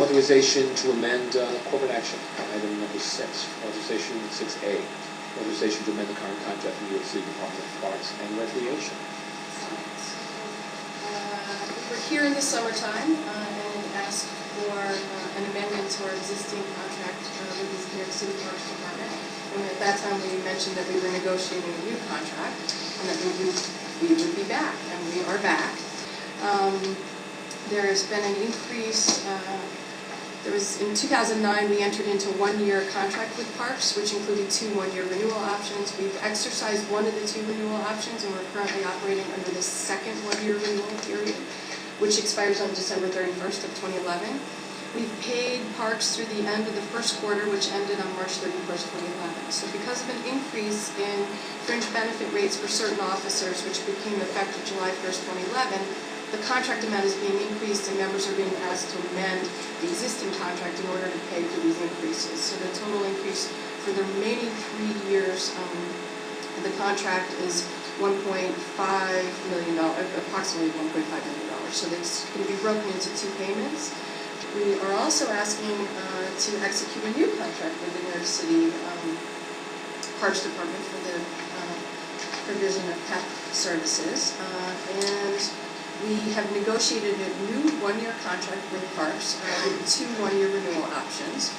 Authorization to amend corporate action, item number 6, authorization 6A, authorization to amend the current contract for New York City Department of Parks and Recreation. We're here in the summertime and asked for an amendment to our existing contract with the New York City Parks Department. And at that time we mentioned that we were negotiating a new contract and that we would be back, and we are back. There has been an increase. In 2009, we entered into a one-year contract with Parks, which included 2 one-year renewal options. We've exercised one of the 2 renewal options, and we're currently operating under the second one-year renewal period, which expires on December 31st of 2011. We've paid Parks through the end of the first quarter, which ended on March 31st, 2011. So because of an increase in fringe benefit rates for certain officers, which became effective July 1st, 2011, the contract amount is being increased and members are being asked to amend the existing contract in order to pay for these increases. So the total increase for the remaining 3 years of the contract is $1.5 million, approximately $1.5 million. So it's going to be broken into 2 payments. We are also asking to execute a new contract with the New York City Parks Department for the provision of PEP services. And we have negotiated a new one-year contract with Parks with 2 one-year renewal options.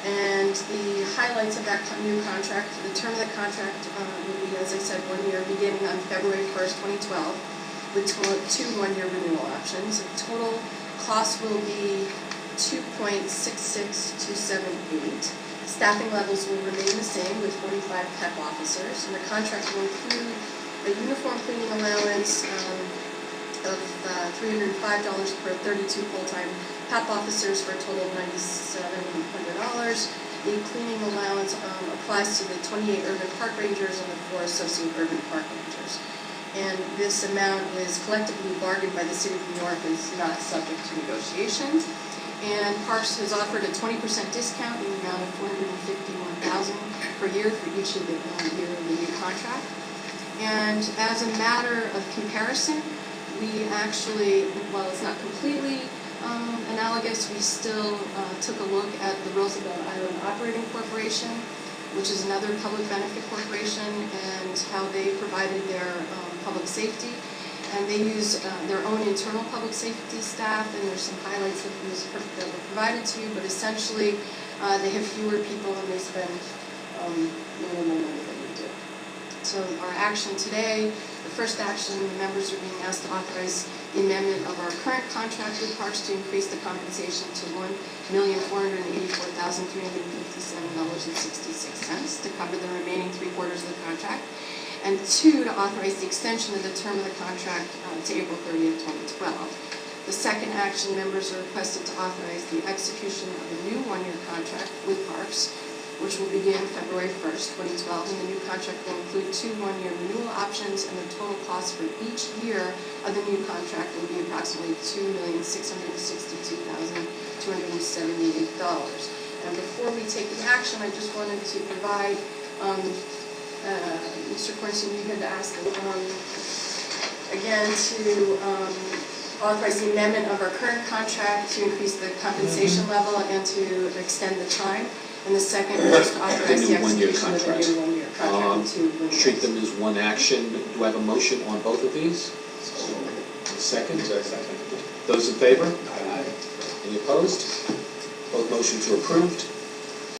And the highlights of that new contract, the term of the contract will be, as I said, 1 year beginning on February 1st, 2012, with 2 one-year renewal options. The total cost will be $2.66278. Staffing levels will remain the same with 45 PEP officers, and the contract will include a uniform cleaning allowance of $305 per 32 full-time PEP officers for a total of $9,700. The cleaning allowance applies to the 28 urban park rangers and the 4 associate urban park rangers. And this amount is collectively bargained by the City of New York and is not subject to negotiations. And Parks has offered a 20% discount in the amount of $451,000 per year for each of the year of the new contract. And as a matter of comparison, we actually, while it's not completely analogous, we still took a look at the Roosevelt Island Operating Corporation, which is another public benefit corporation, and how they provided their public safety. And they use their own internal public safety staff, and there's some highlights that were provided to you, but essentially they have fewer people and they spend minimal money than we do. So our action today, the first action, the members are being asked to authorize the amendment of our current contract with Parks to increase the compensation to $1,484,357.66 to cover the remaining 3/4 of the contract, and 2, to authorize the extension of the term of the contract to April 30th, 2012. The second action, members are requested to authorize the execution of a new one-year contract with Parks, which will begin February 1st, 2012, and the new contract will include 2 one-year renewal options, and the total cost for each year of the new contract will be approximately $2,662,278. And before we take the action, I just wanted to provide, Mr. Cornson, you had asked again to authorize the amendment of our current contract to increase the compensation level and to extend the time. And the second is just to authorize the execution of the new one-year contract. Treat them as one action. Do I have a motion on both of these? Second? Those in favor? Aye. Any opposed? Both motions are approved.